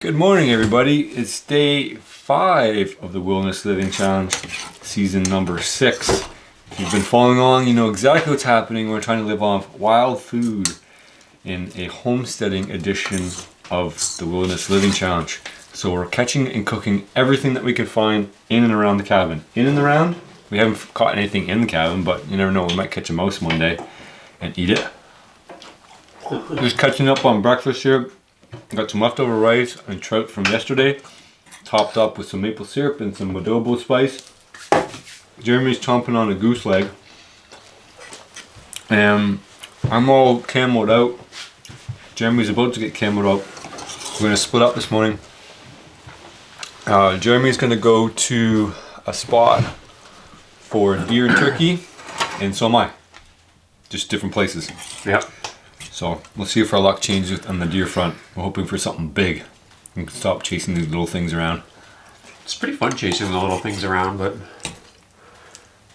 Good morning, everybody. It's day 5 of the Wilderness Living Challenge, season number 6. If you've been following along, you know exactly what's happening. We're trying to live off wild food in a homesteading edition of the Wilderness Living Challenge. So we're catching and cooking everything that we can find in and around the cabin. In and around, we haven't caught anything in the cabin, but you never know, we might catch a mouse one day and eat it. Just catching up on breakfast here. Got some leftover rice and trout from yesterday, topped up with some maple syrup and some adobo spice. Jeremy's chomping on a goose leg, and I'm all camoed out. Jeremy's about to get camoed out. We're gonna split up this morning. Jeremy's gonna go to a spot for deer and turkey, and so am I. Just different places. Yeah. So let's see if our luck changes on the deer front. We're hoping for something big. We can stop chasing these little things around. It's pretty fun chasing the little things around, but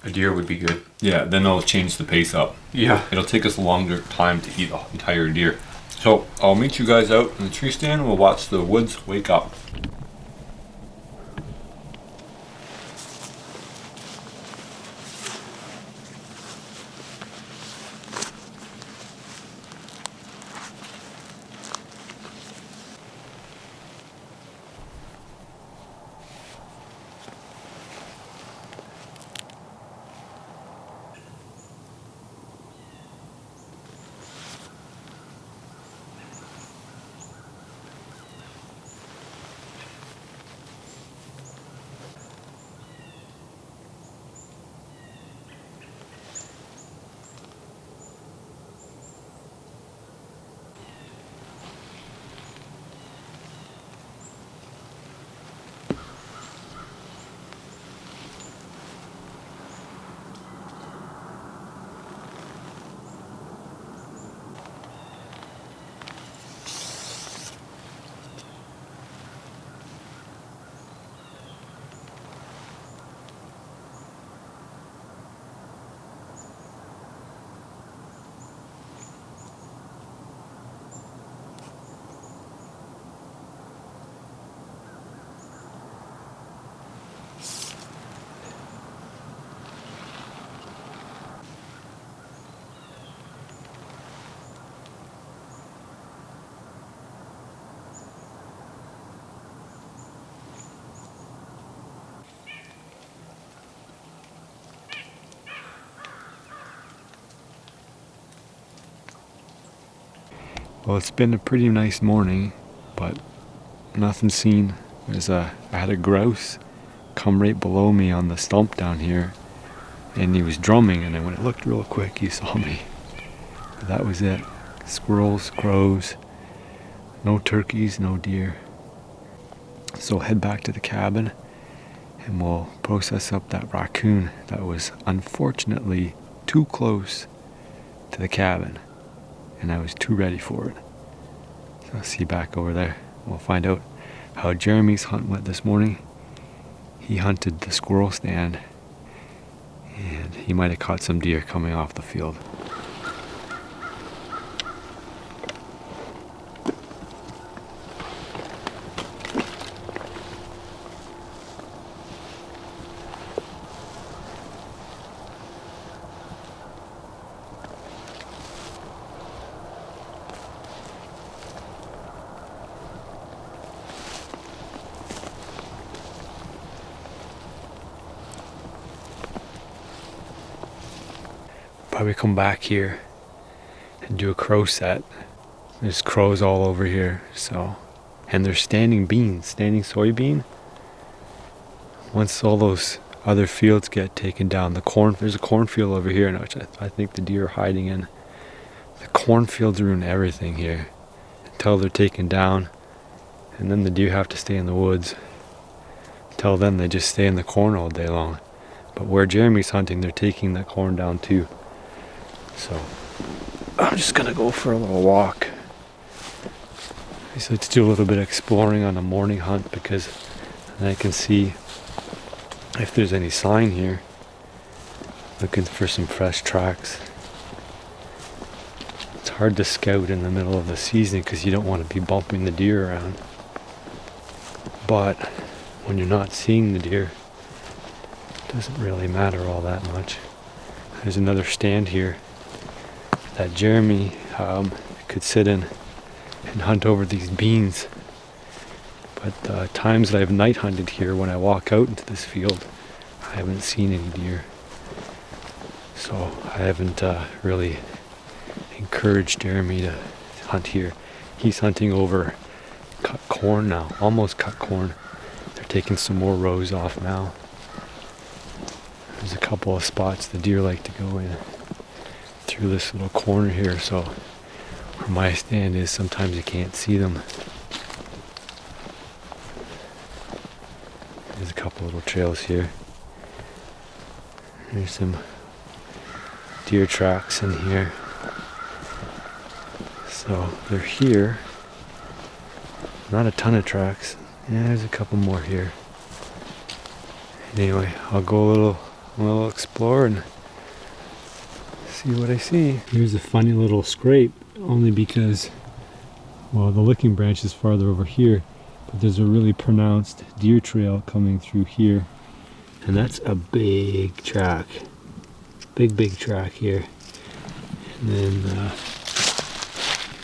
a deer would be good. Yeah, then I'll change the pace up. Yeah. It'll take us a longer time to eat the entire deer. So I'll meet you guys out in the tree stand and we'll watch the woods wake up. Well, it's been a pretty nice morning, but nothing seen. I had a grouse come right below me on the stump down here, and he was drumming, and when it looked real quick, he saw me. But that was it. Squirrels, crows, no turkeys, no deer. So head back to the cabin, and we'll process up that raccoon that was unfortunately too close to the cabin. And I was too ready for it. So I'll see you back over there. We'll find out how Jeremy's hunt went this morning. He hunted the squirrel stand, and he might have caught some deer coming off the field. Probably come back here and do a crow set. There's crows all over here, so, and there's standing soybean. Once all those other fields get taken down, there's a cornfield over here, which I think the deer are hiding in. The cornfields ruin everything here until they're taken down, and then the deer have to stay in the woods. Until then, they just stay in the corn all day long. But where Jeremy's hunting, they're taking that corn down too. So I'm just gonna go for a little walk. So let's do a little bit of exploring on a morning hunt, because then I can see if there's any sign here. Looking for some fresh tracks. It's hard to scout in the middle of the season because you don't want to be bumping the deer around. but when you're not seeing the deer, it doesn't really matter all that much. There's another stand here that Jeremy could sit in and hunt over these beans. But times that I've night hunted here, when I walk out into this field, I haven't seen any deer. So I haven't really encouraged Jeremy to hunt here. He's hunting over cut corn now, almost cut corn. They're taking some more rows off now. There's a couple of spots the deer like to go in through this little corner here, so where my stand is, sometimes you can't see them. There's a couple little trails here. There's some deer tracks in here. So they're here. Not a ton of tracks. Yeah, there's a couple more here. Anyway, I'll go a little explore and see what I see. Here's a funny little scrape, only because, well, the licking branch is farther over here, but there's a really pronounced deer trail coming through here, and that's a big track. Big track here. And then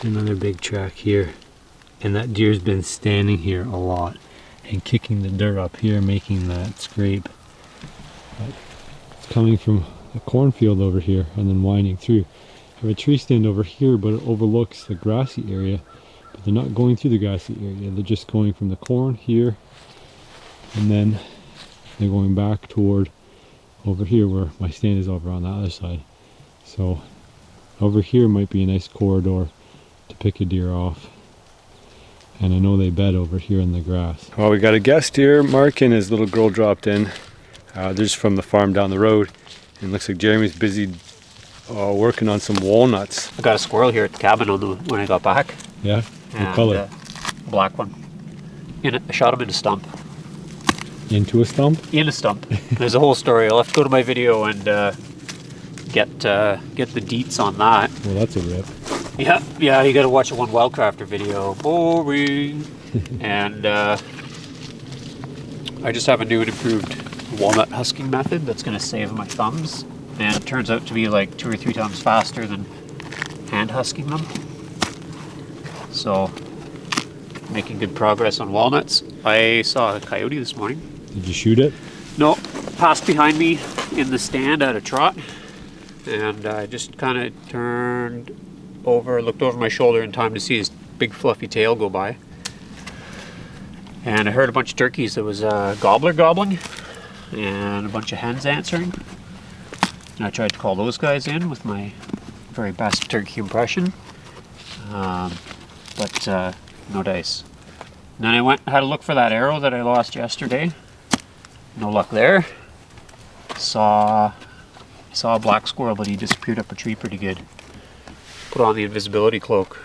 another big track here. And that deer's been standing here a lot and kicking the dirt up here, making that scrape. But it's coming from the cornfield over here and then winding through. I have a tree stand over here, but it overlooks the grassy area. But they're not going through the grassy area. They're just going from the corn here, and then they're going back toward over here where my stand is over on the other side. So over here might be a nice corridor to pick a deer off. And I know they bed over here in the grass. Well, we got a guest here. Mark and his little girl dropped in. They're just from the farm down the road. And it looks like Jeremy's busy working on some walnuts. I got a squirrel here at the cabin when I got back. Yeah? What color? Black one. I shot him in a stump. Into a stump? In a stump. There's a whole story. I'll have to go to my video and get the deets on that. Well, that's a rip. Yeah, you gotta watch a one Wildcrafter video. Boring. And I just have a new and improved walnut husking method that's gonna save my thumbs. And it turns out to be like 2 or 3 times faster than hand husking them. So, making good progress on walnuts. I saw a coyote this morning. Did you shoot it? No, passed behind me in the stand at a trot. And I just kind of turned over, looked over my shoulder in time to see his big fluffy tail go by. And I heard a bunch of turkeys. There was a gobbler gobbling and a bunch of hens answering. And I tried to call those guys in with my very best turkey impression. But no dice. And then I went and had a look for that arrow that I lost yesterday. No luck there. Saw a black squirrel, but he disappeared up a tree pretty good. Put on the invisibility cloak.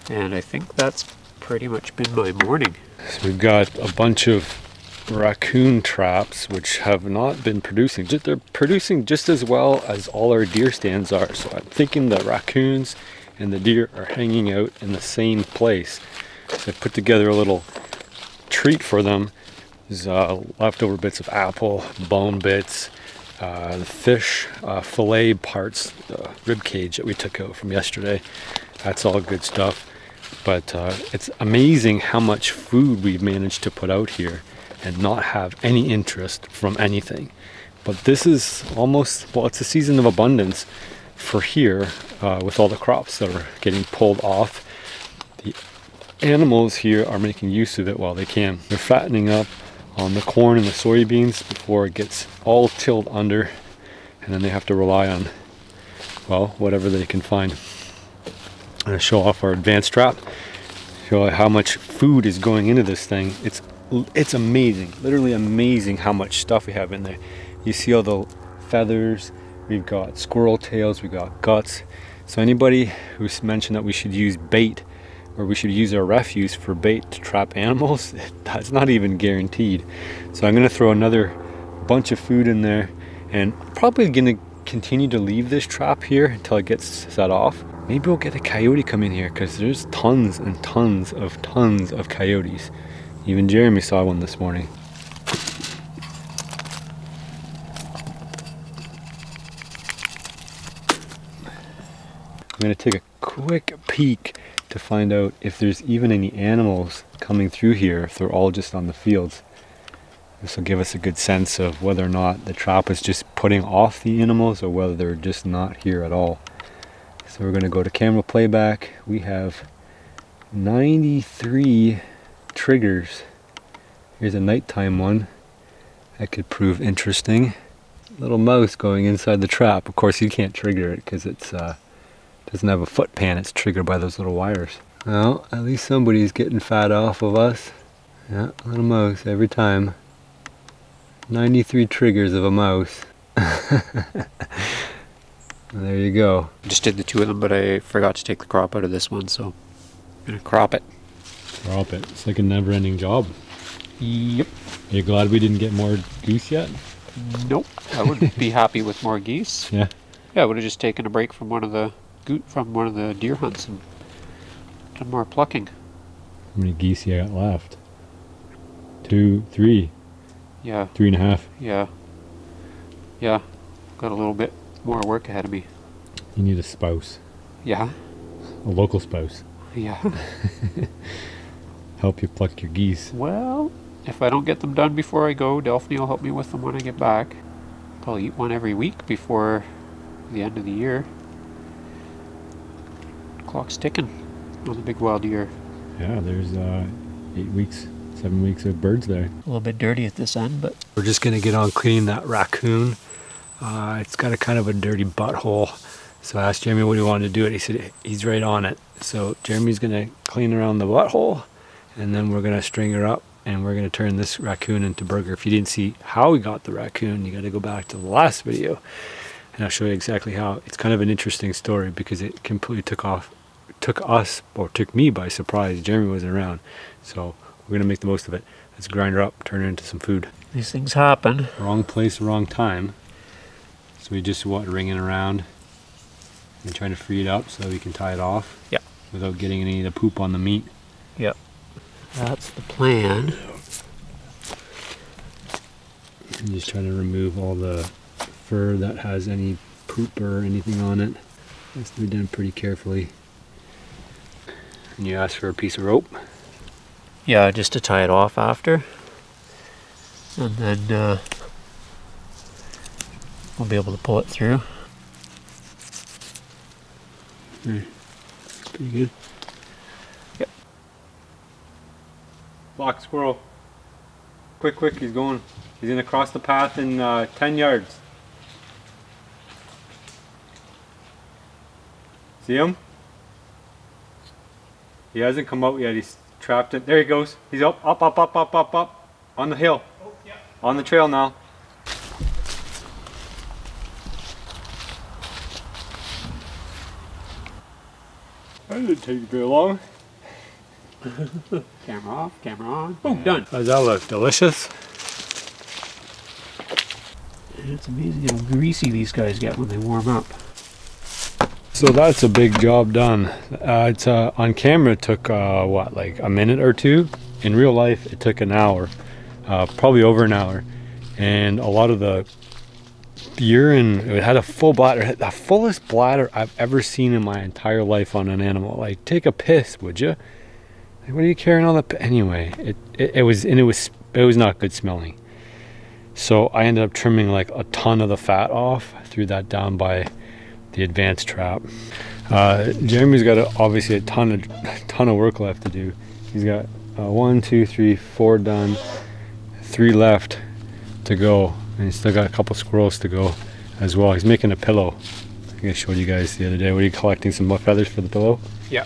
And I think that's pretty much been my morning. So we've got a bunch of raccoon traps which have not been producing. They're producing just as well as all our deer stands are. So I'm thinking the raccoons and the deer are hanging out in the same place. So I put together a little treat for them. There's leftover bits of apple, bone bits, the fish fillet parts, the rib cage that we took out from yesterday. That's all good stuff. But it's amazing how much food we've managed to put out here and not have any interest from anything. But this is almost, well, it's a season of abundance for here with all the crops that are getting pulled off. The animals here are making use of it while they can. They're fattening up on the corn and the soybeans before it gets all tilled under, and then they have to rely on, well, whatever they can find. I'm going to show off our advanced trap, show how much food is going into this thing. It's amazing, literally amazing how much stuff we have in there. You see all the feathers, we've got squirrel tails, we've got guts. So anybody who's mentioned that we should use bait, or we should use our refuse for bait to trap animals, that's not even guaranteed. So I'm going to throw another bunch of food in there, and I'm probably going to continue to leave this trap here until it gets set off. Maybe we'll get a coyote come in here, because there's tons and tons of coyotes. Even Jeremy saw one this morning. I'm going to take a quick peek to find out if there's even any animals coming through here, if they're all just on the fields. This will give us a good sense of whether or not the trap is just putting off the animals or whether they're just not here at all. So we're going to go to camera playback. We have 93 triggers. Here's a nighttime one. That could prove interesting. Little mouse going inside the trap. Of course you can't trigger it because it's doesn't have a foot pan. It's triggered by those little wires. Well, at least somebody's getting fat off of us. Yeah, little mouse every time. 93 triggers of a mouse. There you go. I just did the 2 of them, but I forgot to take the crop out of this one, so I'm gonna crop it. Crop it. It's like a never-ending job. Yep. Are you glad we didn't get more goose yet? Nope. I would be happy with more geese. Yeah. Yeah, I would have just taken a break from one of the deer hunts and done more plucking. How many geese you got left? 2, 3. Yeah. 3.5. Yeah. Yeah. Got a little bit more work ahead of me. You need a spouse. Yeah. A local spouse. Yeah. Help you pluck your geese. Well, if I don't get them done before I go, Delphine will help me with them when I get back. I'll eat one every week before the end of the year. Clock's ticking on the big wild deer. Yeah, there's 8 weeks, 7 weeks of birds there. A little bit dirty at this end, but We're just gonna get on cleaning that raccoon. It's got a kind of a dirty butthole. So I asked Jeremy what he wanted to do, and he said he's right on it. So Jeremy's gonna clean around the butthole, and then we're gonna string her up, and we're gonna turn this raccoon into burger. If you didn't see how we got the raccoon, you gotta go back to the last video, and I'll show you exactly how. It's kind of an interesting story because it completely took me by surprise. Jeremy wasn't around, so we're gonna make the most of it. Let's grind her up, turn her into some food. these things happen. Wrong place, wrong time. So we just ringing around and trying to free it up so that we can tie it off. Yep. Without getting any of the poop on the meat. Yep. That's the plan. And just trying to remove all the fur that has any poop or anything on it. Has to be done pretty carefully. And you ask for a piece of rope. Yeah, just to tie it off after. And then we'll be able to pull it through. Pretty good. Yep. Black squirrel. Quick, he's going. He's gonna cross the path in 10 yards. See him? He hasn't come out yet. He's trapped it. There he goes. He's up. On the hill. Oh, yeah. On the trail now. That didn't take very long. Camera off, camera on. Boom, done. How's that look? Delicious? And it's amazing how greasy these guys get when they warm up. So that's a big job done. It's on camera it took what, like a minute or two. In real life it took an hour, probably over an hour, and a lot of the urine, it had a full bladder, the fullest bladder I've ever seen in my entire life on an animal. Like, take a piss, would you? Like, what are you carrying all the anyway? It was not good smelling. So I ended up trimming like a ton of the fat off, threw that down by the advanced trap. Jeremy's got obviously a ton of work left to do. He's got 1, 2, 3, 4 done, 3 left to go, and he's still got a couple squirrels to go as well. He's making a pillow. I think I showed you guys the other day. Were you collecting some feathers for the pillow? Yeah.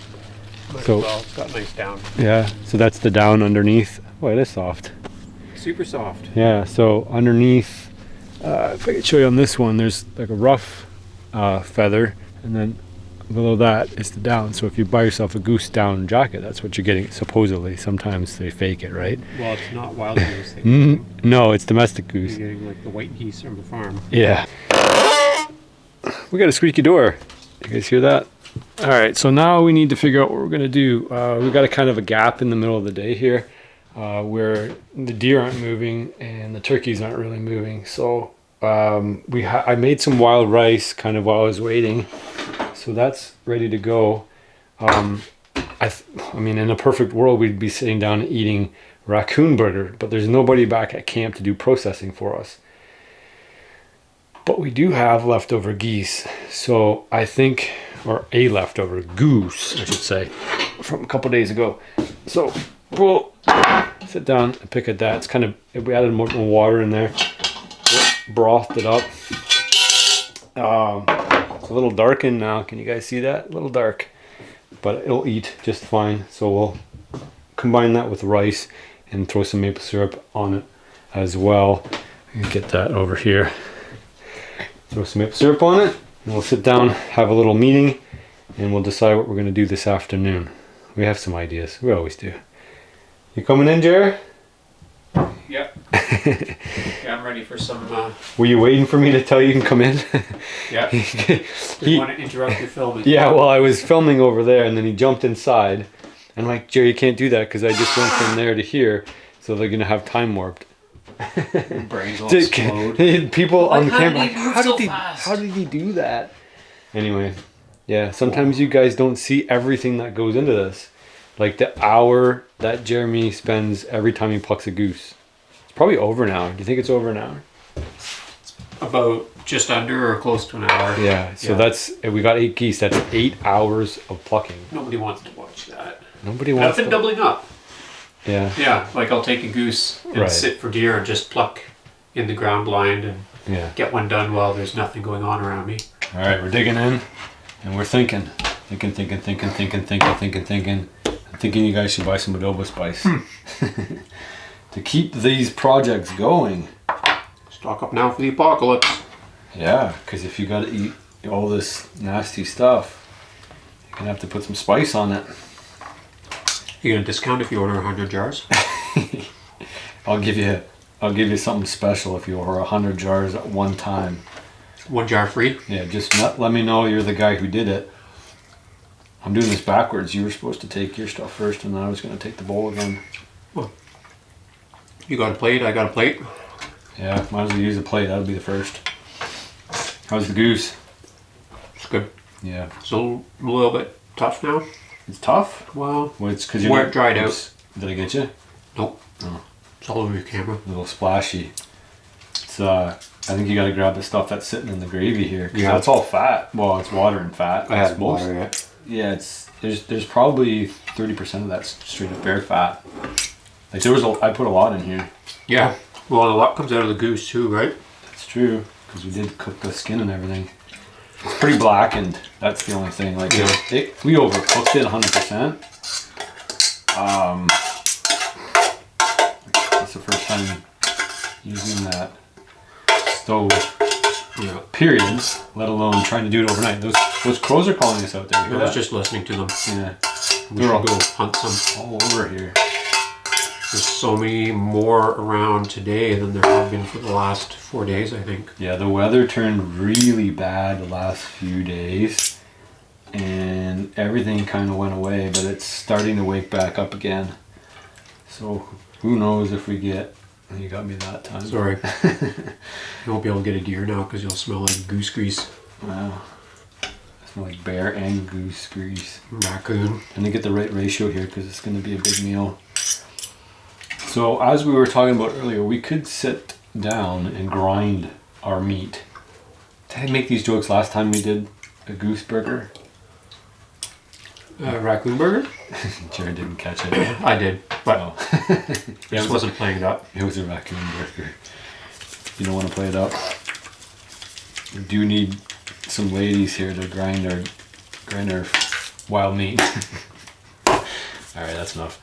So it's got nice down. yeah, so that's the down underneath. Oh, it is soft. Super soft. Yeah, so underneath, if I could show you on this one, there's like a rough feather, and then below that is the down. So if you buy yourself a goose down jacket, that's what you're getting, supposedly. Sometimes they fake it, right? Well, it's not wild goose. No, it's domestic goose. You're getting like the white geese from the farm. Yeah. We got a squeaky door. You guys hear that? All right, so now we need to figure out what we're gonna do. We've got a kind of a gap in the middle of the day here. where the deer aren't moving and the turkeys aren't really moving. So I made some wild rice kind of while I was waiting. So that's ready to go. I mean, in a perfect world, we'd be sitting down and eating raccoon burger, but there's nobody back at camp to do processing for us. But we do have leftover geese. So I think, or a leftover goose, I should say, from a couple days ago. So we'll sit down and pick at that. It's kind of, we added more water in there, brothed it up. It's a little darkened now. Can you guys see that? A little dark, but it'll eat just fine. So we'll combine that with rice and throw some maple syrup on it as well. Get that over here. Throw some maple syrup on it, and we'll sit down, have a little meeting, and we'll decide what we're going to do this afternoon. We have some ideas. We always do. You coming in, Jared? Yep. Yeah, I'm ready for some. Were you waiting for me to tell you can come in? Yeah. Didn't want to interrupt your filming. Yeah, well, I was filming over there, and then he jumped inside. And I'm like, Jerry, you can't do that because I just went from there to here, so they're going to have time warped. Brains all explode. People Like, on the camera, like, fast? how did he do that? Anyway, yeah, sometimes you guys don't see everything that goes into this. Like the hour that Jeremy spends every time he plucks a goose. It's probably over an hour. Do you think it's over an hour? About just under or close to an hour. Yeah, so that's, we got 8 geese. That's 8 hours of plucking. Nobody wants to watch that. Nobody wants Nothing doubling up. Yeah. Yeah, like I'll take a goose and sit for deer and just pluck in the ground blind and get one done while there's nothing going on around me. All right, we're digging in and we're thinking. I'm thinking you guys should buy some adobo spice to keep these projects going. Stock up now for the apocalypse. Yeah, because if you got to eat all this nasty stuff, you're gonna have to put some spice on it. You gonna discount if you order 100 jars? I'll give you something special if you order 100 jars at one time. 1 jar free? Yeah, just let me know you're the guy who did it. I'm doing this backwards. You were supposed to take your stuff first, and then I was going to take the bowl again. Well, you got a plate, I got a plate. Yeah, might as well use a plate. That'll be the first. How's the goose? It's good. Yeah. It's a little bit tough now. It's tough? Well, it's because where it dried out. Did I get you? Nope. Oh. It's all over your camera. A little splashy. It's I think you got to grab the stuff that's sitting in the gravy here. Yeah. That's all fat. Well, it's water and fat. I had water, yeah. Yeah, there's probably 30% of that straight up bear fat. Like I put a lot in here. Yeah. Well, a lot comes out of the goose too, right? That's true, because we did cook the skin and everything. It's pretty blackened. That's the only thing. Like we overcooked it 100%. That's the first time using that stove. Period. Let alone trying to do it overnight. Those crows are calling us out there. I was just listening to them. Yeah. We should go hunt some. All over here. There's so many more around today than there have been for the last 4 days, I think. Yeah, the weather turned really bad the last few days, and everything kind of went away, but it's starting to wake back up again. So who knows if we get... You got me that time. Sorry. You won't be able to get a deer now because you'll smell like goose grease. Wow. I smell like bear and goose grease. Raccoon. And to get the right ratio here because it's going to be a big meal. So as we were talking about earlier, we could sit down and grind our meat. Did I make these jokes last time we did a goose burger? Raccoon burger? Jared didn't catch it. I did, but I just wasn't playing it up. It was a raccoon burger. You don't want to play it up? We do need some ladies here to grind our wild meat. Alright, that's enough.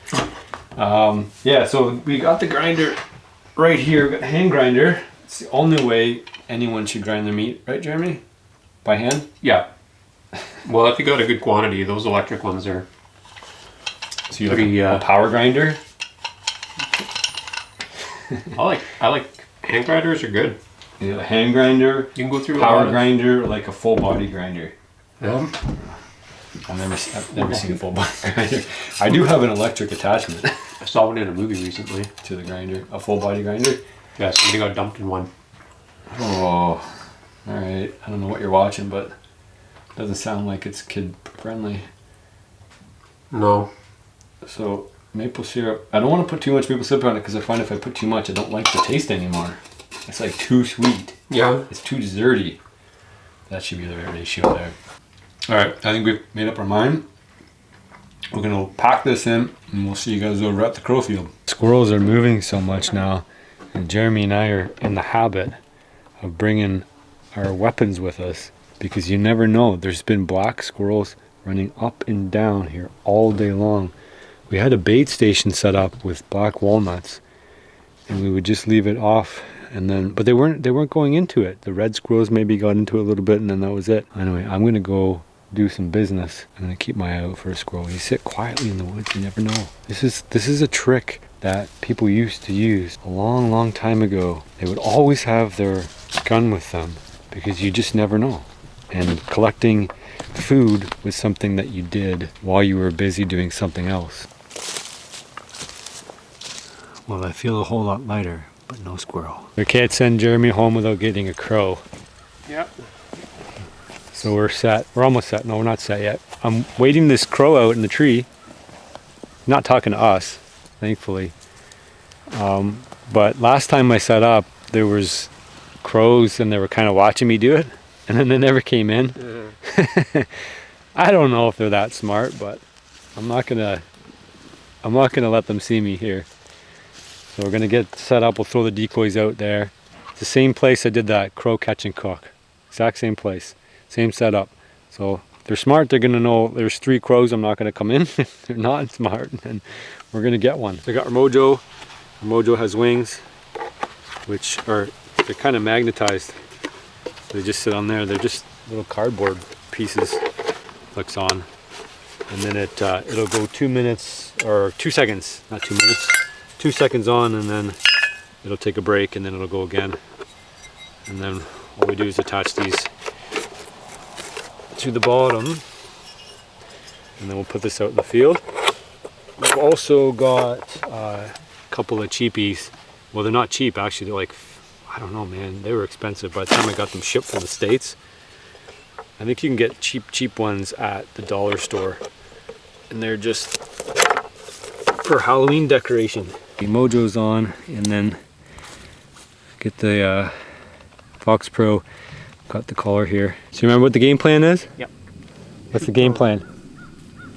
Yeah, so we got the grinder right here. We've got the hand grinder. It's the only way anyone should grind their meat, right, Jeremy? By hand? Yeah. Well, if you got a good quantity, those electric ones are. So you like a power grinder? I like hand grinders are good. Yeah, a hand grinder. You can go through power grinder, like a full body grinder. Yeah. I've never seen a full body grinder. I do have an electric attachment. I saw one in a movie recently. To the grinder, a full body grinder. Yeah, somebody got dumped in one. Oh, all right. I don't know what you're watching, but it doesn't sound like it's kid friendly. No. So maple syrup. I don't want to put too much maple syrup on it because I find if I put too much, I don't like the taste anymore. It's like too sweet. Yeah. It's too desserty. That should be the right ratio there. All right, I think we've made up our mind. We're gonna pack this in and we'll see you guys over at the crow field. Squirrels are moving so much now, and Jeremy and I are in the habit of bringing our weapons with us because you never know. There's been black squirrels running up and down here all day long. We had a bait station set up with black walnuts, and we would just leave it off, and then but they weren't going into it. The red squirrels maybe got into it a little bit, and then that was it. Anyway, I'm gonna go do some business. I'm gonna keep my eye out for a squirrel. You sit quietly in the woods, you never know. This is a trick that people used to use a long time ago. They would always have their gun with them because you just never know. And collecting food was something that you did while you were busy doing something else. Well, I feel a whole lot lighter, but no squirrel. We can't send Jeremy home without getting a crow. Yep. So we're set. We're almost set. No, we're not set yet. I'm waiting this crow out in the tree. Not talking to us, thankfully. But last time I set up, there was crows and they were kind of watching me do it, and then they never came in. Mm-hmm. I don't know if they're that smart, but I'm not gonna let them see me here. So we're gonna get set up. We'll throw the decoys out there. It's the same place I did that crow catch and cook. Exact same place. Same setup. So if they're smart, they're gonna know there's 3 crows. I'm not gonna come in. If they're not smart, then we're gonna get one. I got our Mojo. Our Mojo has wings, which are, they're kind of magnetized. They just sit on there. They're just little cardboard pieces. Clicks on, and then it'll go 2 minutes or 2 seconds, not 2 minutes. 2 seconds on, and then it'll take a break, and then it'll go again. And then all we do is attach these to the bottom, and then we'll put this out in the field. We've also got a couple of cheapies. Well, they're not cheap actually. They're like, I don't know, man. They were expensive by the time I got them shipped from the States. I think you can get cheap ones at the dollar store, and they're just for Halloween decoration. The Mojo's on, and then get the Fox Pro. Got the collar here. So you remember what the game plan is? Yep. What's the game plan?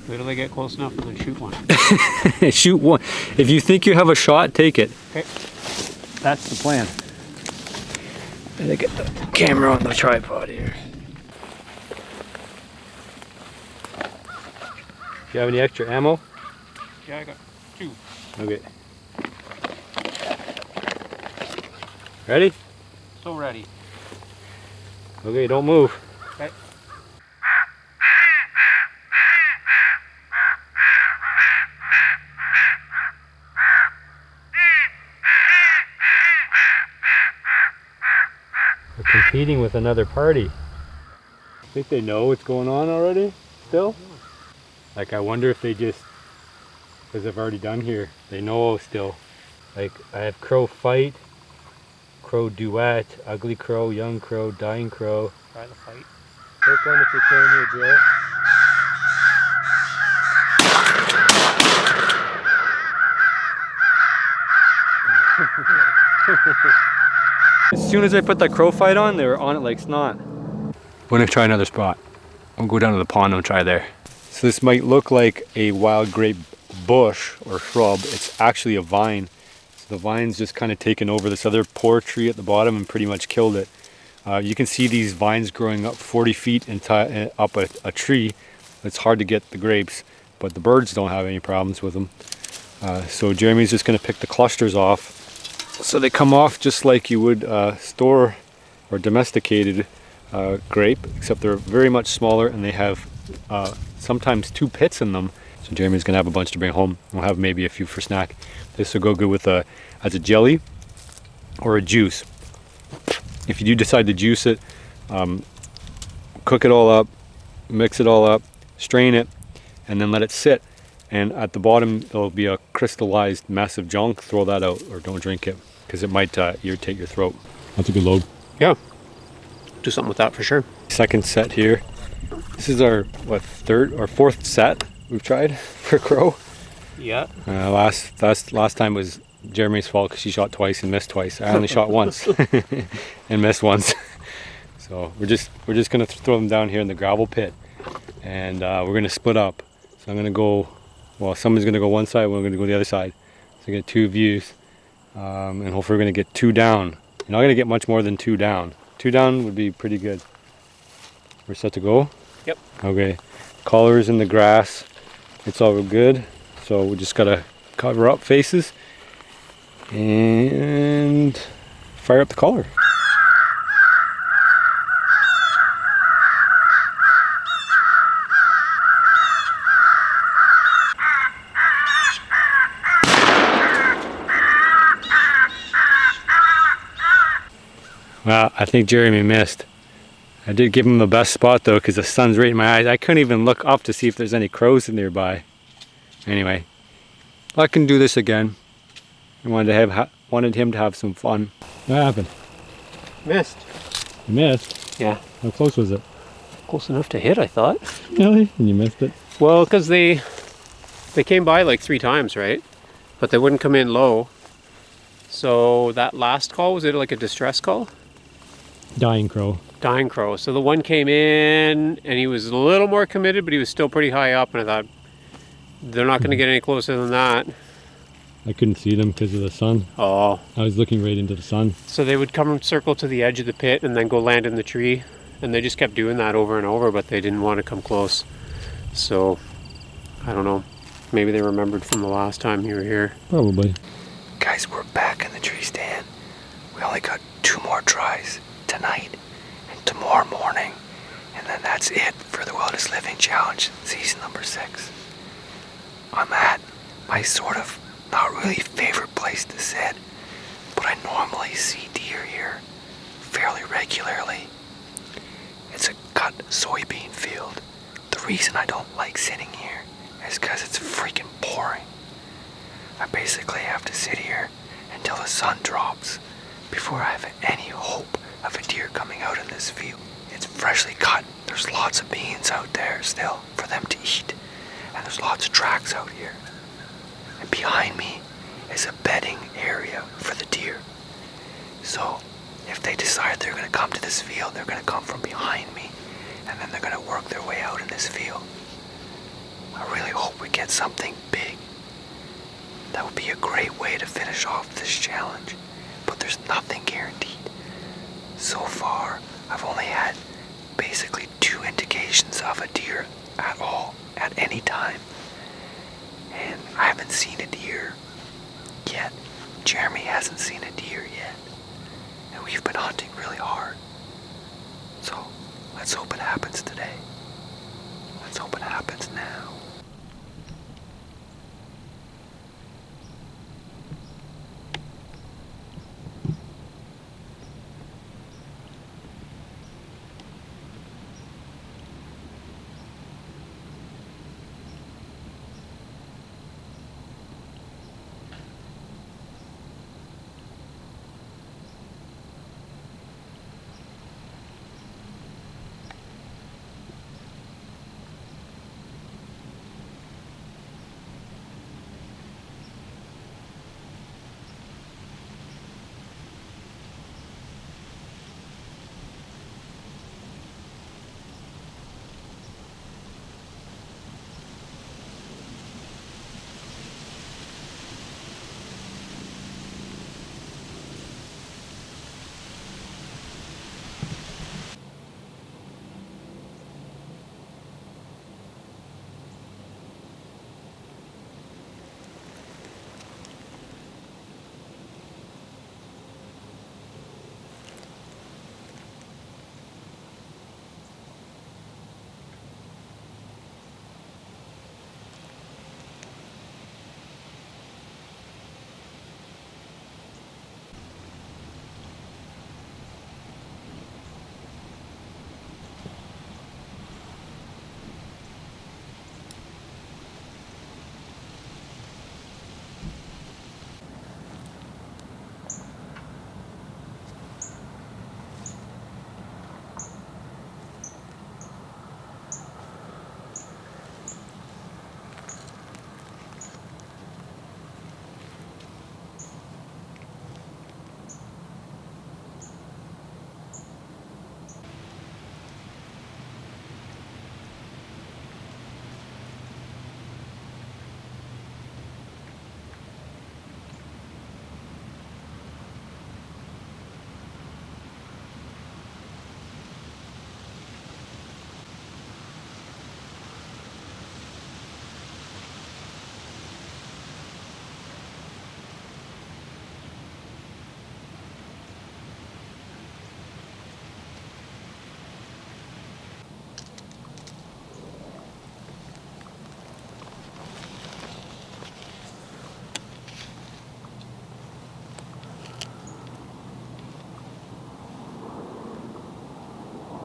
Wait till they get close enough and then shoot one. Shoot one. If you think you have a shot, take it. Okay. That's the plan. And I get the camera on the tripod here. Do you have any extra ammo? Yeah, I got 2. Okay. Ready? So ready. Okay, don't move. Okay. We're competing with another party. I think they know what's going on already, still? Like, I wonder if they just, because I've already done here, they know still. Like, I have crow fight, crow duet, ugly crow, young crow, dying crow. Try the fight. Pick one if you can here, Joe. As soon as I put that crow fight on, they were on it like snot. I'm gonna try another spot. I'll go down to the pond and try there. So this might look like a wild grape bush or shrub. It's actually a vine. So the vine's just kind of taken over this other poor tree at the bottom and pretty much killed it. You can see these vines growing up 40 feet up a tree. It's hard to get the grapes, but the birds don't have any problems with them. So Jeremy's just gonna pick the clusters off. So they come off just like you would store or domesticated grape, except they're very much smaller and they have sometimes 2 pits in them. So Jeremy's gonna have a bunch to bring home. We'll have maybe a few for snack. This will go good with as a jelly or a juice. If you do decide to juice it, cook it all up, mix it all up, strain it, and then let it sit. and at the bottom there'll be a crystallized mess of junk. Throw that out or don't drink it because it might irritate your throat. That's a good load. Yeah. Do something with that for sure. Second set here. This is our third or fourth set we've tried for crow. Yeah. Last time was Jeremy's fault because she shot twice and missed twice. I only shot once and missed once. So we're just gonna throw them down here in the gravel pit, and we're gonna split up. So I'm gonna go. Well, someone's gonna go one side, we're gonna go the other side. So get two views, and hopefully we're gonna get two down. You're not gonna get much more than two down. Two down would be pretty good. We're set to go? Yep. Okay. Collars in the grass. It's all good. So we just gotta cover up faces and fire up the collar. Well, I think Jeremy missed. I did give him the best spot though because the sun's right in my eyes. I couldn't even look up to see if there's any crows nearby. Anyway, I can do this again. I wanted him to have some fun. What happened? Missed. You missed? Yeah. How close was it? Close enough to hit, I thought. Really? And you missed it? Well, because they came by like 3 times, right? But they wouldn't come in low. So that last call, was it like a distress call? Dying crow. Dying crow. So the one came in and he was a little more committed, but he was still pretty high up, and I thought, they're not going to get any closer than that. I couldn't see them because of the sun. Oh. I was looking right into the sun. So they would come and circle to the edge of the pit and then go land in the tree. And they just kept doing that over and over, but they didn't want to come close. So, I don't know. Maybe they remembered from the last time you were here. Probably. Guys, we're back in the tree stand. We only got 2 more tries tonight and tomorrow morning. And then that's it for the Wilderness Living Challenge, season number 6. I'm at my sort of not really favorite place to sit, but I normally see deer here fairly regularly. It's a cut soybean field. The reason I don't like sitting here is because it's freaking pouring. I basically have to sit here until the sun drops before I have any hope of a deer coming out in this field. It's freshly cut. There's lots of beans out there still for them to eat, and there's lots of tracks out here. And behind me is a bedding area for the deer. So if they decide they're going to come to this field, they're going to come from behind me, and then they're going to work their way out in this field. I really hope we get something big. That would be a great way to finish off this challenge, but there's nothing guaranteed. So far, I've only had basically 2 indications of a deer at all, at any time. And I haven't seen a deer yet. Jeremy hasn't seen a deer yet. And we've been hunting really hard. So, let's hope it happens today. Let's hope it happens now.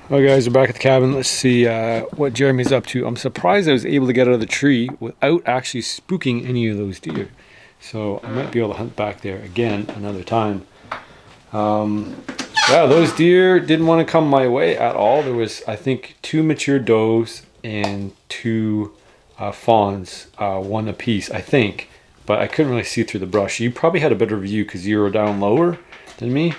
All right, guys, we're back at the cabin. Let's see what Jeremy's up to. I'm surprised I was able to get out of the tree without actually spooking any of those deer. So I might be able to hunt back there again another time. Yeah, those deer didn't want to come my way at all. There was, I think, 2 mature does and 2 fawns, 1 apiece, I think. But I couldn't really see through the brush. You probably had a better view because you were down lower than me.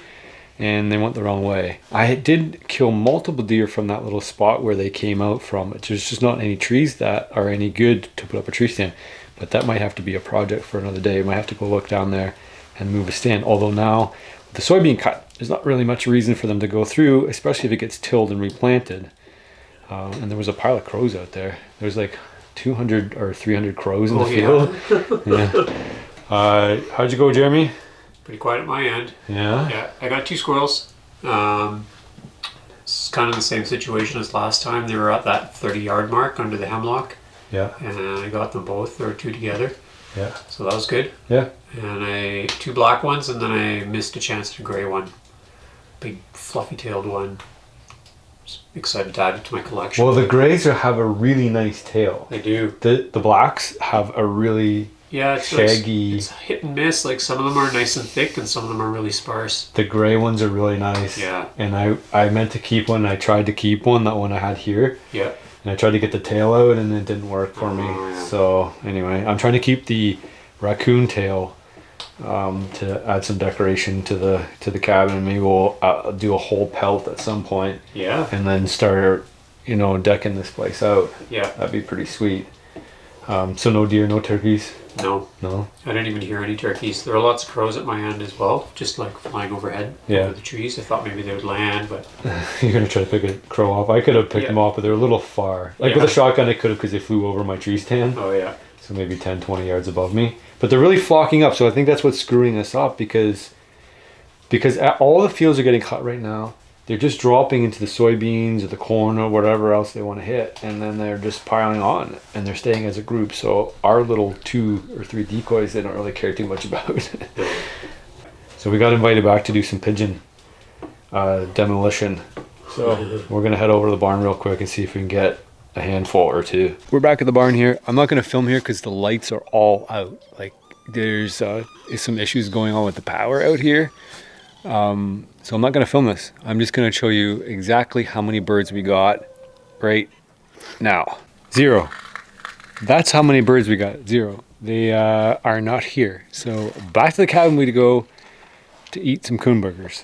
And they went the wrong way. I did kill multiple deer from that little spot where they came out from. There's just not any trees that are any good to put up a tree stand. But that might have to be a project for another day. I might have to go look down there and move a stand. Although now, with the soybean cut, there's not really much reason for them to go through, especially if it gets tilled and replanted. And there was a pile of crows out there. There was like 200 or 300 crows in the field. Yeah. How'd you go, Jeremy? Pretty quiet at my end. Yeah? Yeah, I got 2 squirrels. It's kind of the same situation as last time. They were at that 30-yard mark under the hemlock. Yeah. And I got them both, or 2 together. Yeah. So that was good. Yeah. And 2 black ones, and then I missed a chance at a gray one. Big fluffy-tailed one. Just excited to add it to my collection. Well, the grays have a really nice tail. They do. The blacks have a really it's shaggy. It's hit and miss. Like some of them are nice and thick, and some of them are really sparse. The gray ones are really nice. Yeah. And I meant to keep one. I tried to keep one, that one I had here. Yeah. And I tried to get the tail out, and it didn't work for me. Yeah. So anyway, I'm trying to keep the raccoon tail to add some decoration to the cabin, and maybe we'll do a whole pelt at some point. Yeah. And then start, decking this place out. Yeah. That'd be pretty sweet. So no deer, no turkeys. No. No. I didn't even hear any turkeys. There were lots of crows at my end as well, just like flying overhead over the trees. I thought maybe they would land, but You're gonna try to pick a crow off. I could have picked them off, but they're a little far. Like with a shotgun, I could have, because they flew over my tree stand. oh yeah. So maybe 10, 20 yards above me. But they're really flocking up, so I think that's what's screwing us up, because all the fields are getting cut right now. They're just dropping into the soybeans or the corn or whatever else they want to hit, and then they're just piling on, and they're staying as a group. So our little 2 or 3 decoys, they don't really care too much about. So we got invited back to do some pigeon demolition. So we're gonna head over to the barn real quick and see if we can get a handful or 2. We're back at the barn here. I'm not gonna film here because the lights are all out. Like there's some issues going on with the power out here. So I'm not going to film this. I'm just going to show you exactly how many birds we got right now. 0. That's how many birds we got. 0. They are not here. So back to the cabin we go to eat some coon burgers.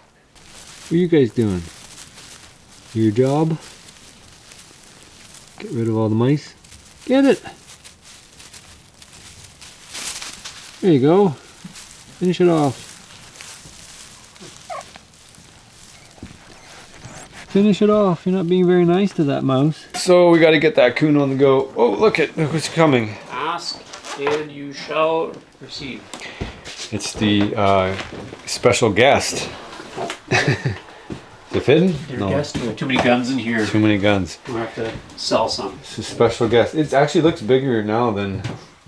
What are you guys doing? Your job? Get rid of all the mice. Get it! There you go. Finish it off. Finish it off. You're not being very nice to that mouse. So we got to get that coon on the go. Oh, look who's coming. Ask and you shall receive. It's the special guest. Is it fitting? Your guest. We have too many guns in here. Too many guns. We'll have to sell some. It's a special guest. It actually looks bigger now than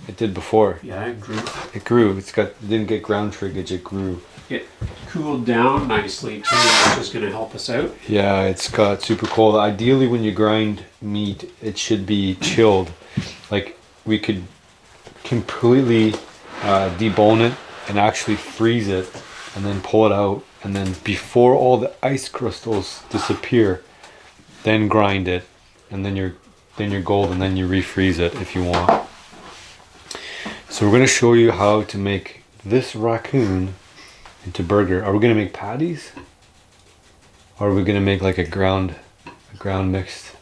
it did before. Yeah, it grew. It grew. It didn't get ground triggage. It grew. It cooled down nicely too, which is going to help us out. Yeah, it's got super cold. Ideally, when you grind meat, it should be chilled. Like we could completely debone it and actually freeze it, and then pull it out, and then before all the ice crystals disappear, then grind it, and then you're gold, and then you refreeze it if you want. So we're going to show you how to make this raccoon into burger. Are we gonna make patties? Or are we gonna make like a ground mixed?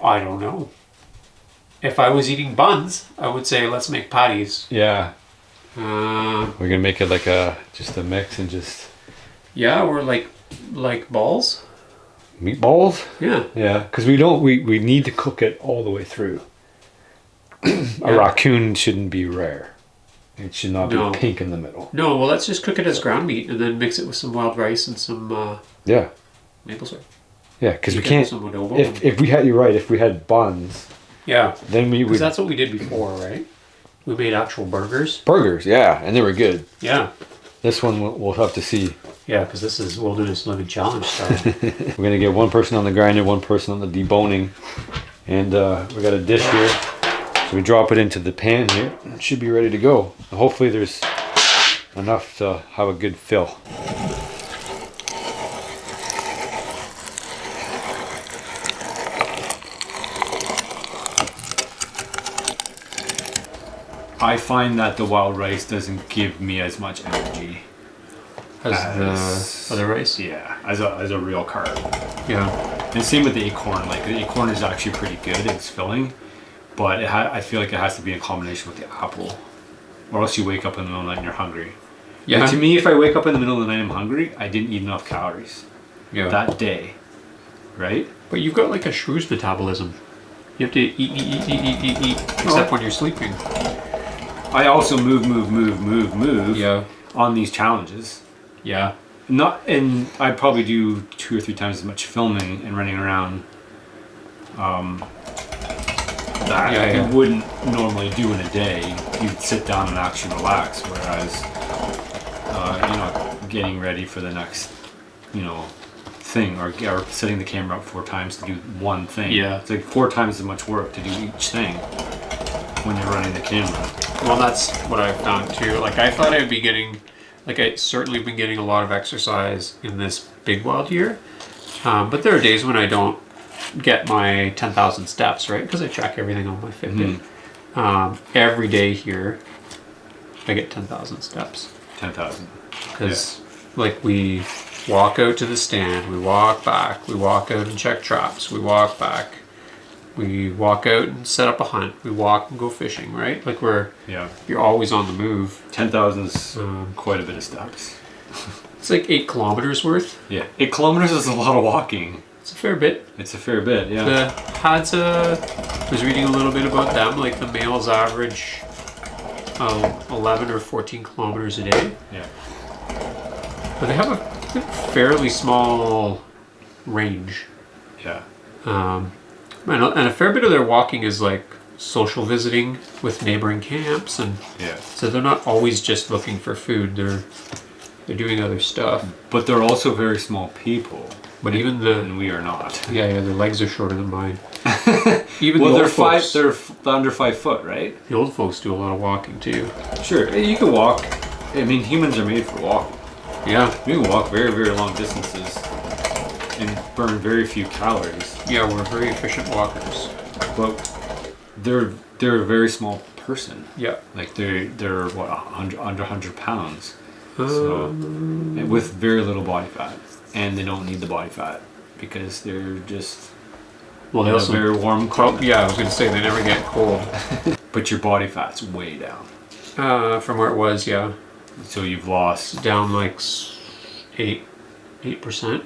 I don't know. If I was eating buns, I would say let's make patties. Yeah. We're gonna make it like just a mix and just. Yeah, or like balls. Meatballs? Yeah. Yeah, because we need to cook it all the way through. A raccoon shouldn't be rare. It should not be pink in the middle. No, well, let's just cook it as ground meat and then mix it with some wild rice and some maple syrup. Yeah, because we can't. If we had, you're right. If we had buns. Yeah. Then we would. Because that's what we did before, right? We made actual burgers. Burgers, yeah, and they were good. Yeah. This one we'll have to see. Yeah, because this is Wilderness Living Challenge style. We're gonna get one person on the grinder, one person on the deboning, and we got a dish here. So we drop it into the pan here. It should be ready to go. Hopefully there's enough to have a good fill. I find that the wild rice doesn't give me as much energy as the other rice. Yeah, as a real carb. Yeah. And same with the acorn. Like the acorn is actually pretty good. It's filling, but I feel like it has to be in combination with the apple, or else you wake up in the middle of the night and you're hungry. Yeah. Like, to me, if I wake up in the middle of the night and I'm hungry, I didn't eat enough calories. Yeah. That day, right? But you've got like a shrew's metabolism. You have to eat, except when you're sleeping. I also move. Yeah. On these challenges. Yeah. And I probably do 2 or 3 times as much filming and running around. That you wouldn't normally do in a day. You'd sit down and actually relax. Whereas, you're not getting ready for the next, thing, or setting the camera up 4 times to do one thing. Yeah. It's like 4 times as much work to do each thing when you're running the camera. Well, that's what I've found too. Like, I thought I'd be getting, I certainly been getting a lot of exercise in this big wild year. But there are days when I don't get my 10,000 steps, right? Because I track everything on my Fitbit. Every day here, I get 10,000 steps. 10,000. Because, we walk out to the stand, we walk back, we walk out and check traps, we walk back. We walk out and set up a hunt. We walk and go fishing, right? You're always on the move. 10,000 is quite a bit of steps. It's like 8 kilometers worth. Yeah, 8 kilometers is a lot of walking. It's a fair bit. It's a fair bit, yeah. The Hadza, I was reading a little bit about them. Like the males average 11 or 14 kilometers a day. Yeah. But they have a fairly small range. Yeah. And a fair bit of their walking is like social visiting with neighboring camps, and so they're not always just looking for food. They're doing other stuff. But they're also very small people. But and we are not. Yeah, their legs are shorter than mine. Even well, the they're old folks, they're under 5 foot, right? The old folks do a lot of walking too. Sure, you can walk. I mean, humans are made for walking. Yeah, we can walk very, very long distances and burn very few calories. Yeah, we're very efficient walkers. But they're a very small person. Yeah. Like they're what, under 100 pounds. So, and with very little body fat, and they don't need the body fat because they're just they also very warm climate. Yeah, I was gonna say they never get cold. But your body fat's way down. From where it was, yeah. So you've lost down like 8%.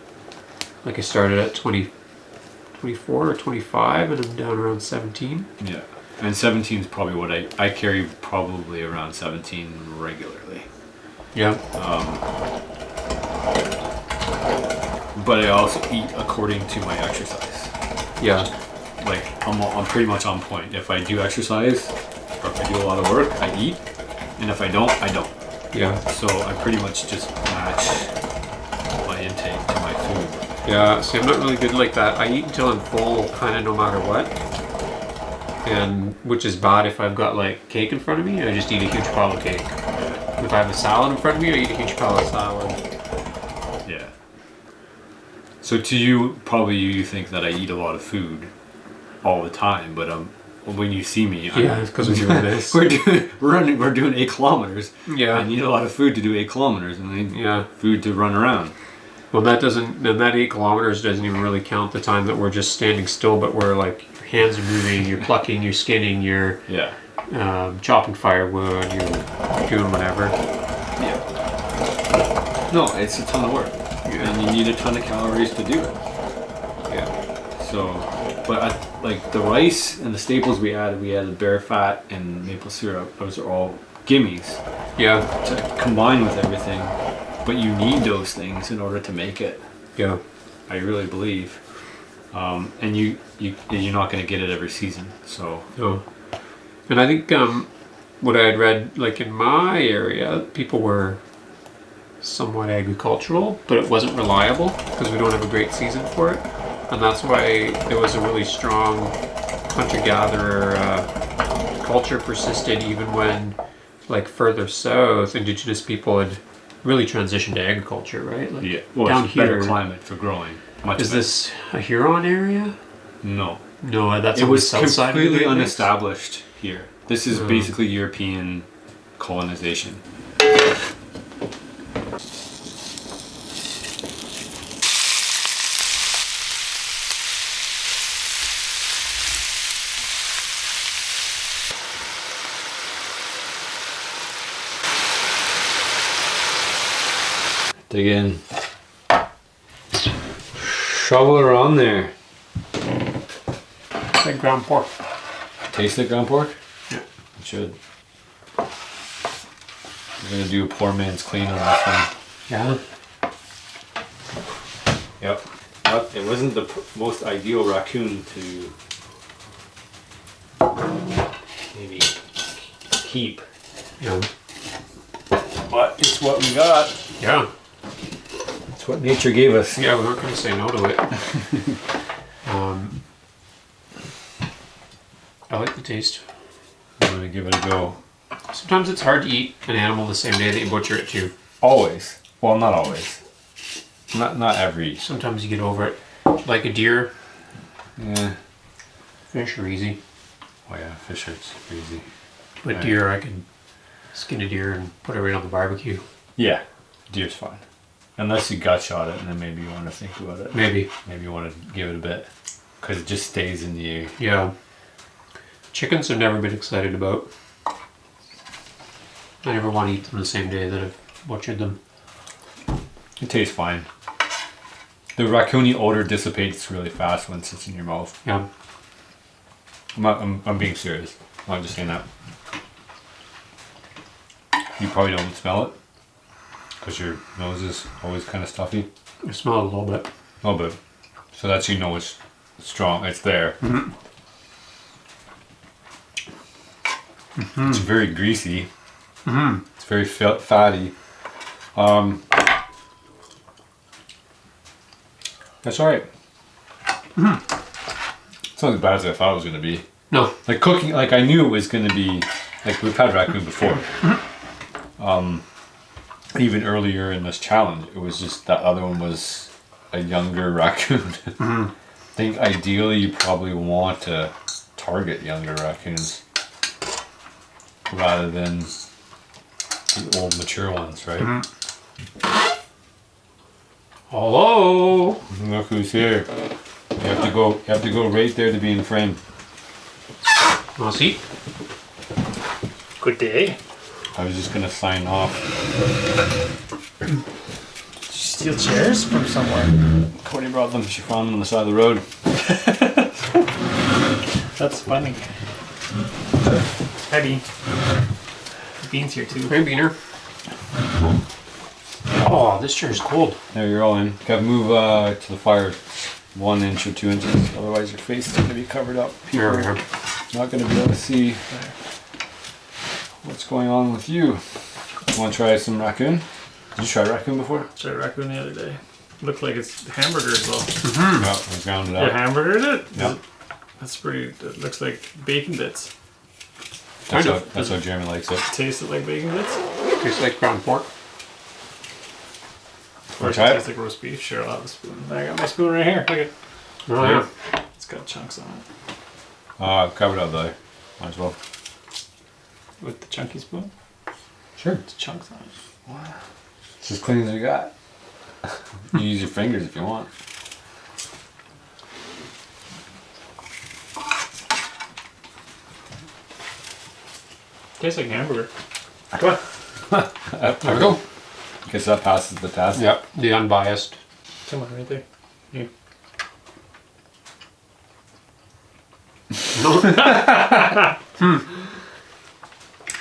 Like I started at 24 or 25, and I'm down around 17. Yeah, and 17 is probably what I carry, probably around 17 regularly. Yeah. But I also eat according to my exercise. Yeah. Like I'm pretty much on point. If I do exercise or if I do a lot of work, I eat, and if I don't, I don't. Yeah. So I pretty much just match my intake to my food. Yeah, see, I'm not really good like that. I eat until I'm full, kind of no matter what. And which is bad if I've got like cake in front of me. I just eat a huge pile of cake. If I have a salad in front of me, I eat a huge pile of salad. Yeah. So to you, probably you think that I eat a lot of food all the time, but when you see me, it's because we're doing this. we're doing 8 kilometers. Yeah. I need a lot of food to do 8 kilometers, and I need food to run around. Well, that 8 kilometers doesn't even really count the time that we're just standing still, but we're like, your hands are moving, you're plucking, you're skinning, you're chopping firewood, you're doing whatever. Yeah. No, it's a ton of work. Yeah. And you need a ton of calories to do it. Yeah. So, but like the rice and the staples we added bear fat and maple syrup. Those are all gimmies. Yeah. To combine with everything. But you need those things in order to make it. Yeah. I really believe. And you're not going to get it every season. So. No. And I think what I had read, like in my area, people were somewhat agricultural, but it wasn't reliable because we don't have a great season for it. And that's why there was a really strong hunter-gatherer culture persisted even when, like, further south, indigenous people had really transitioned to agriculture, right? Like, Yeah, well, down it's here, better climate for growing. Much is better. this a Huron area? No. No, that's It on was the south side of the completely Great Lakes? unestablished here. This is basically European colonization. Dig in. Shovel her on there. It's like ground pork. Taste like ground pork? Yeah. It should. We're gonna do a poor man's clean on this one. Yeah. Yep. But it wasn't the most ideal raccoon to maybe keep. Yeah. But it's what we got. Yeah. It's what nature gave us. Yeah, we're not going to say no to it. I like the taste. I'm gonna give it a go. Sometimes it's hard to eat an animal the same day that you butcher it too. Always. Well, not always. Not every. Sometimes you get over it. Like a deer, Yeah. fish are easy. Oh yeah, fish are super easy. But Right. deer, I can skin a deer and put it right on the barbecue. Yeah. Deer's fine. Unless you gut shot it and then maybe you want to think about it. Maybe. Maybe you want to give it a bit. Because it just stays in the... Yeah. Chickens I've never been excited about. I never want to eat them the same day that I've butchered them. It tastes fine. The raccoony odor dissipates really fast when it sits in your mouth. Yeah. I'm being serious. I'm not just saying that. You probably don't smell it. Because your nose is always kind of stuffy. I smell it a little bit. A little bit. So that's, you know, it's strong. It's there. Mm-hmm. Mm-hmm. It's very greasy. Mm-hmm. It's very fatty. That's alright. Mm-hmm. It's not as bad as I thought it was going to be. No. Like cooking, like I knew it was going to be, like we've had raccoon before. Even earlier in this challenge, it was just that other one was a younger raccoon. Mm-hmm. I think ideally you probably want to target younger raccoons rather than the old mature ones, right? Mm-hmm. Hello. Look who's here. You have to go right there to be in the frame. Want to see? Good day. I was just gonna sign off. Did you steal chairs from somewhere? Cody brought them. She found them on the side of the road. That's funny. Hi, Bean. Bean's here too. Hey, Beaner. Oh, this chair is cold. There, you're all in. Gotta move to the fire 1 inch or 2 inches, otherwise your face is gonna be covered up. Here we People are. are not gonna be able to see what's going on with you. Want to try some raccoon? Did you try raccoon before? Tried raccoon the other day. Looked like it's hamburger as well. No, I ground it You out. hamburgered it? Yep. That's pretty. It looks like bacon bits. That's Kind how, of. that's how Jeremy likes it. Tastes it like bacon bits? Tastes like ground pork. Or does try it it? tastes like roast beef? Sure, I'll have a spoon. I got my spoon right here. Look at it. Oh, yeah. It's got chunks on it. Cover it up though. Might as well. With the chunky spoon? Sure. It's chunks on it. It's as clean as you got. You use your fingers if you want. Tastes like hamburger. There we go. Guess that passes the test. Yep, the unbiased. Come on, right there. You.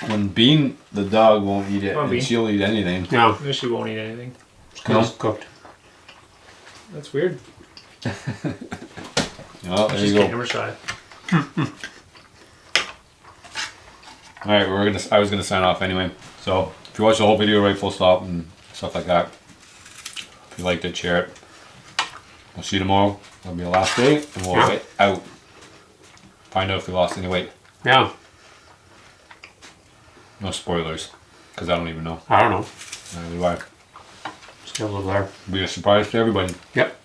When Bean, the dog, won't eat it, Come on, and Bean. she'll eat anything. No, No, she won't eat anything. because it's cooked. That's weird. Oh, there She's you go. camera shy. Alright, I was gonna sign off anyway. So if you watch the whole video right full stop and stuff like that. If you liked it, share it. We'll see you tomorrow. That'll be the last day, and we'll get out. Find out if we lost any weight. Yeah. No spoilers, because I don't even know. I don't know. Neither do I. Still live there. It'll be a surprise to everybody. Yep.